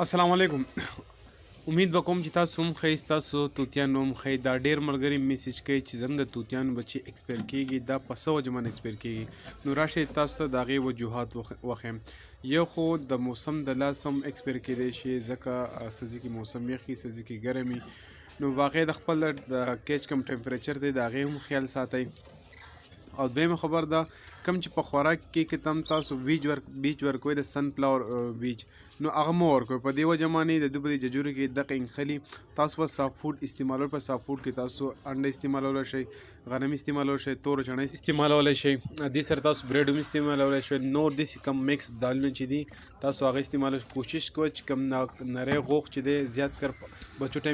السلام علیکم. امید وکوم چې تاسو هم ښه یاست، تاسو توتیان هم ښه. دا ډېر ملګري میسج کوي چې زموږ د توتیانو بچي ایکسپایر کېږي، دا په څه وجه باندې ایکسپایر کېږي. نو راشئ تاسو ته د هغې وجوهات وښیم. یو خو د موسم د لاسه هم ایکسپایر کېدی شي، ځکه څه ځای کې موسم یخ وي، څه ځای کې ګرم وي. نو هغې د خپل د کیچ کم ټمپریچر دی د هغې هم خیال ساتئ. او دویمه خبر ده، کم چې په خوراک کې تم تاسو بیج ورکوئ د سن فلاور بیج، نو هغه مه ورکوئ. په دې وجه باندې د دوی په ججورو کې دغه انخلي. تاسو په سافت فوډ استعمالول، په سافت فوډ کې تاسو انډه استعمالولی شئ، غنم استعمالولی شئ، تور چڼه استعمالولی شئ، دې سره تاسو بریډ هم استعمالولی شئ. نور داسې کم میکس دالونه چې دي تاسو هغه استعمالولی شئ. کوشش کوئ چې کم نری غوښ چې دی زیات کر بچو ټایم